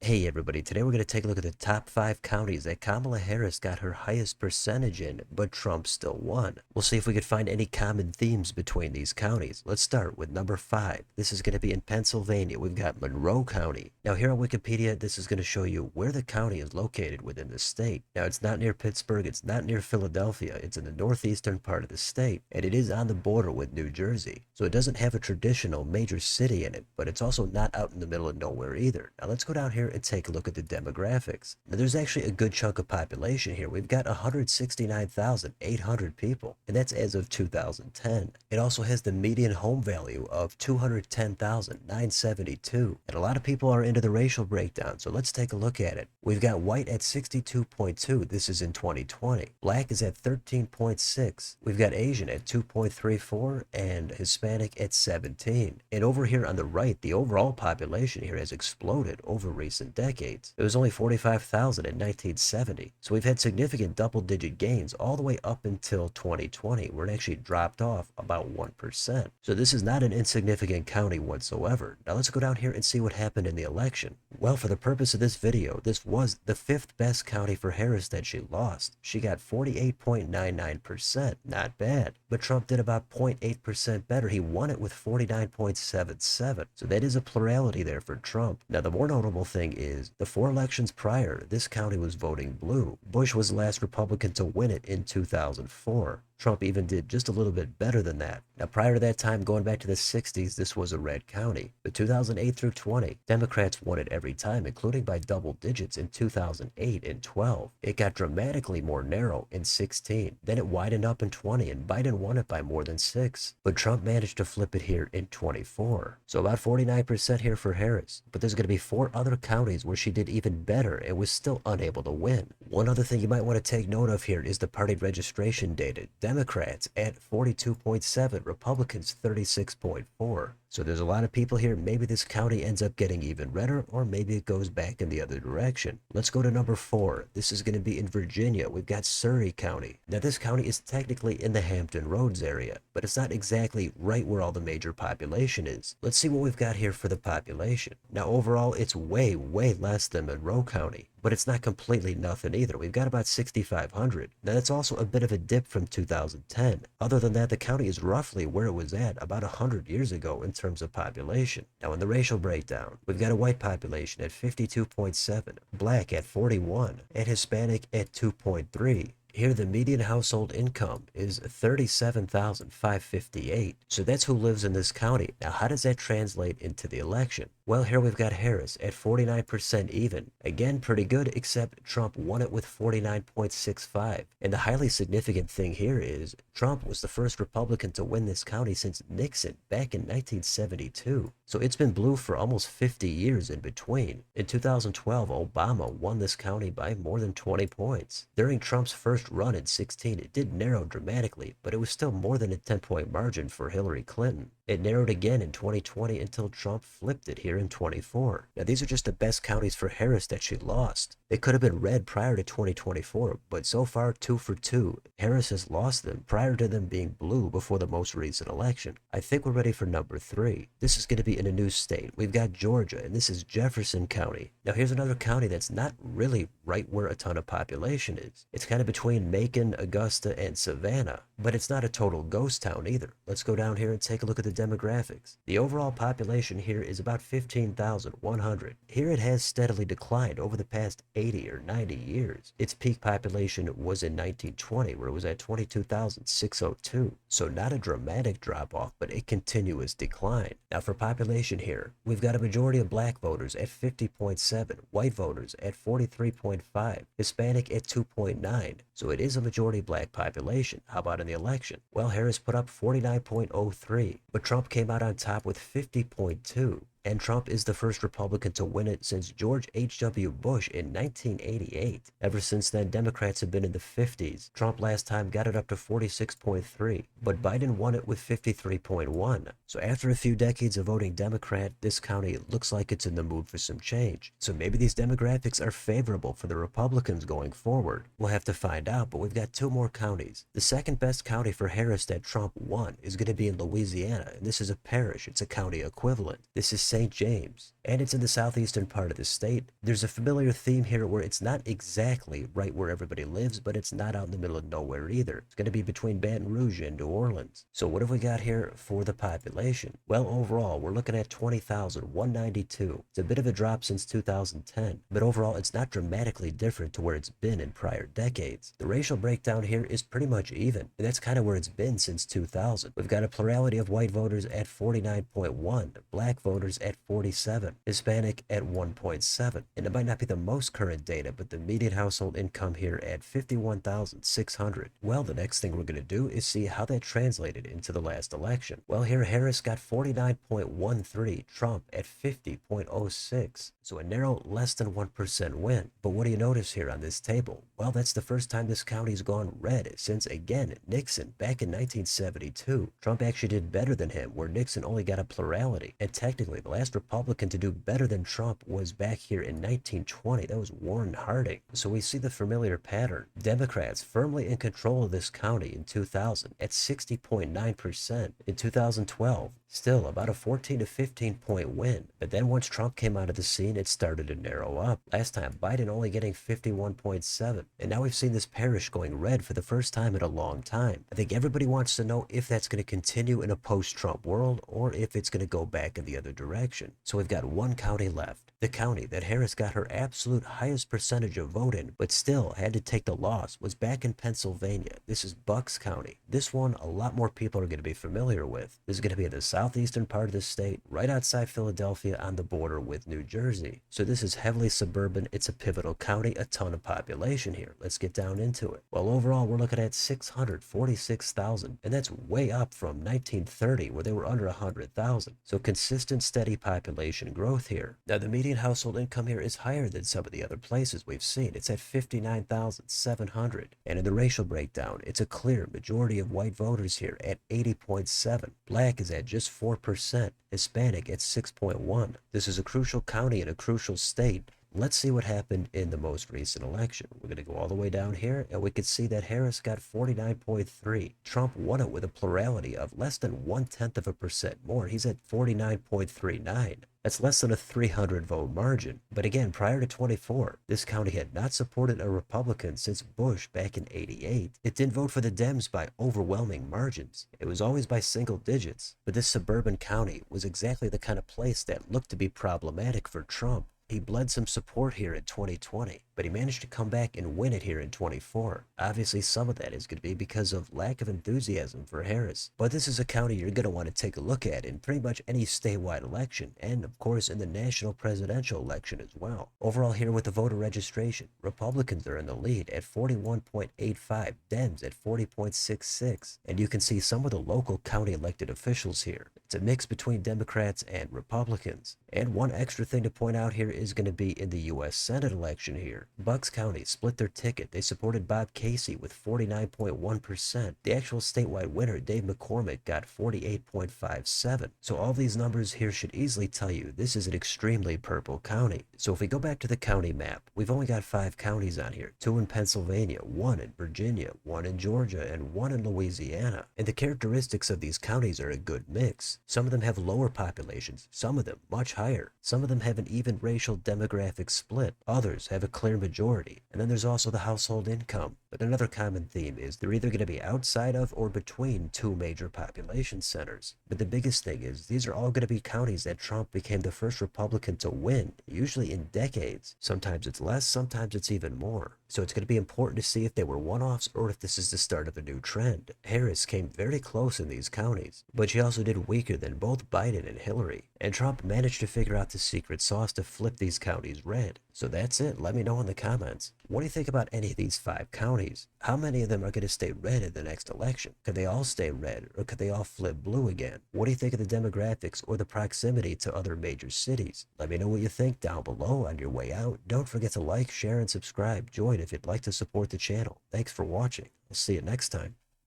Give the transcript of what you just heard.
Hey everybody, today we're going to take a look at the top 5 counties that Kamala Harris got her highest percentage in, but Trump still won. We'll see if we could find any common themes between these counties. Let's start with number 5. This is going to be in Pennsylvania. We've got Monroe County. Now here on Wikipedia, this is going to show you where the county is located within the state. Now it's not near Pittsburgh, it's not near Philadelphia, it's in the northeastern part of the state, and it is on the border with New Jersey. So it doesn't have a traditional major city in it, but it's also not out in the middle of nowhere either. Now let's go down here and take a look at the demographics. Now there's actually a good chunk of population here. We've got 169,800 people, and that's as of 2010. It also has the median home value of 210,972. And a lot of people are into the racial breakdown, so let's take a look at it. We've got white at 62.2. This is in 2020. Black is at 13.6. We've got Asian at 2.34 and Hispanic at 17. And over here on the right, the overall population here has exploded over recent decades. It was only 45,000 in 1970. So we've had significant double-digit gains all the way up until 2020, where it actually dropped off about 1%. So this is not an insignificant county whatsoever. Now let's go down here and see what happened in the election. Well, for the purpose of this video, this was the 5th best county for Harris that she lost. She got 48.99%. Not bad. But Trump did about 0.8% better. He won it with 49.77. So that is a plurality there for Trump. Now the more notable thing is, the 4 elections prior, this county was voting blue. Bush was the last Republican to win it in 2004. Trump even did just a little bit better than that. Now prior to that time, going back to the 60s, this was a red county. But 2008 through 20, Democrats won it every time, including by double digits in 2008 and 12. It got dramatically more narrow in 16. Then it widened up in 20, and Biden won it by more than 6. But Trump managed to flip it here in 24. So about 49% here for Harris. But there's going to be 4 other counties where she did even better and was still unable to win. One other thing you might want to take note of here is the party registration data. Democrats at 42.7, Republicans 36.4. So there's a lot of people here. Maybe this county ends up getting even redder, or maybe it goes back in the other direction. Let's go to number 4. This is going to be in Virginia. We've got Surrey County. Now this county is technically in the Hampton Roads area, but it's not exactly right where all the major population is. Let's see what we've got here for the population. Now overall, it's way less than Monroe County, but it's not completely nothing either. We've got about 6,500. Now that's also a bit of a dip from 2010. Other than that, the county is roughly where it was at about 100 years ago in terms of population. Now in the racial breakdown, we've got a white population at 52.7, black at 41, and Hispanic at 2.3. Here, the median household income is $37,558. So that's who lives in this county. Now, how does that translate into the election? Well, here we've got Harris at 49% even. Again, pretty good, except Trump won it with 49.65. And the highly significant thing here is Trump was the first Republican to win this county since Nixon back in 1972. So it's been blue for almost 50 years in between. In 2012, Obama won this county by more than 20 points. During Trump's first run in 16, it did narrow dramatically, but it was still more than a 10-point margin for Hillary Clinton. It narrowed again in 2020 until Trump flipped it here in 24. Now these are just the best counties for Harris that she lost. They could have been red prior to 2024, but so far 2 for 2. Harris has lost them prior to them being blue before the most recent election. I think we're ready for number 3. This is going to be in a new state. We've got Georgia, and this is Jefferson County. Now here's another county that's not really right where a ton of population is. It's kind of between Macon, Augusta, and Savannah, but it's not a total ghost town either. Let's go down here and take a look at the demographics. The overall population here is about 15,100. Here it has steadily declined over the past 80 or 90 years. Its peak population was in 1920, where it was at 22,602. So not a dramatic drop off, but a continuous decline. Now for population here, we've got a majority of black voters at 50.7, white voters at 43.5, Hispanic at 2.9. So it is a majority black population. How about in the election? Well, Harris put up 49.03, but Trump came out on top with 50.2. And Trump is the first Republican to win it since George H.W. Bush in 1988. Ever since then, Democrats have been in the 50s. Trump last time got it up to 46.3, but Biden won it with 53.1. So after a few decades of voting Democrat, this county looks like it's in the mood for some change. So maybe these demographics are favorable for the Republicans going forward. We'll have to find out, but we've got 2 more counties. The second best county for Harris that Trump won is going to be in Louisiana, and this is a parish. It's a county equivalent. This is St. James, and it's in the southeastern part of the state. There's a familiar theme here where it's not exactly right where everybody lives, but it's not out in the middle of nowhere either. It's going to be between Baton Rouge and New Orleans. So what have we got here for the population? Well, overall, we're looking at 20,192. It's a bit of a drop since 2010, but overall, it's not dramatically different to where it's been in prior decades. The racial breakdown here is pretty much even, and that's kind of where it's been since 2000. We've got a plurality of white voters at 49.1, black voters at 47, Hispanic at 1.7. And it might not be the most current data, but the median household income here at 51,600. Well, the next thing we're going to do is see how that translated into the last election. Well, here Harris got 49.13, Trump at 50.06. So a narrow less than 1% win. But what do you notice here on this table? Well, that's the first time this county's gone red since, again, Nixon back in 1972. Trump actually did better than him, where Nixon only got a plurality. And technically, the last Republican to do better than Trump was back here in 1920. That was Warren Harding. So we see the familiar pattern. Democrats firmly in control of this county in 2000 at 60.9%. In 2012, still about a 14 to 15 point win. But then once Trump came out of the scene, it started to narrow up. Last time, Biden only getting 51.7. And now we've seen this parish going red for the first time in a long time. I think everybody wants to know if that's going to continue in a post-Trump world or if it's going to go back in the other direction. So we've got one county left. The county that Harris got her absolute highest percentage of vote in, but still had to take the loss, was back in Pennsylvania. This is Bucks County. This one, a lot more people are going to be familiar with. This is going to be in the southeastern part of the state, right outside Philadelphia on the border with New Jersey. So this is heavily suburban. It's a pivotal county, a ton of population here. Let's get down into it. Well, overall, we're looking at 646,000, and that's way up from 1930, where they were under 100,000. So consistent, steady population growth here. Now, the median household income here is higher than some of the other places we've seen. It's at 59,700. And in the racial breakdown, it's a clear majority of white voters here at 80.7. Black is at just 4%. Hispanic at 6.1. This is a crucial county in a crucial state. Let's see what happened in the most recent election. We're going to go all the way down here, and we can see that Harris got 49.3. Trump won it with a plurality of less than 0.1% more. He's at 49.39. That's less than a 300 vote margin. But again, prior to 24, this county had not supported a Republican since Bush back in 88. It didn't vote for the Dems by overwhelming margins. It was always by single digits. But this suburban county was exactly the kind of place that looked to be problematic for Trump. He bled some support here in 2020, but he managed to come back and win it here in 24. Obviously, some of that is going to be because of lack of enthusiasm for Harris. But this is a county you're going to want to take a look at in pretty much any statewide election, and of course in the national presidential election as well. Overall here with the voter registration, Republicans are in the lead at 41.85, Dems at 40.66, and you can see some of the local county elected officials here. It's a mix between Democrats and Republicans. And one extra thing to point out here is going to be in the U.S. Senate election here. Bucks County split their ticket. They supported Bob Casey with 49.1%. The actual statewide winner, Dave McCormick, got 48.57. So all these numbers here should easily tell you this is an extremely purple county. So if we go back to the county map, we've only got 5 counties on here. 2 in Pennsylvania, 1 in Virginia, 1 in Georgia, and 1 in Louisiana. And the characteristics of these counties are a good mix. Some of them have lower populations, some of them much higher. Some of them have an even racial demographic split. Others have a clear majority. And then there's also the household income. But another common theme is they're either going to be outside of or between 2 major population centers. But the biggest thing is these are all going to be counties that Trump became the first Republican to win, usually in decades. Sometimes it's less, sometimes it's even more. So it's going to be important to see if they were one-offs or if this is the start of a new trend. Harris came very close in these counties, but she also did weaker than both Biden and Hillary. And Trump managed to figure out the secret sauce to flip these counties red. So that's it. Let me know in the comments. What do you think about any of these 5 counties? How many of them are going to stay red in the next election? Could they all stay red, or could they all flip blue again? What do you think of the demographics or the proximity to other major cities? Let me know what you think down below on your way out. Don't forget to like, share, and subscribe. Join if you'd like to support the channel. Thanks for watching. I'll see you next time.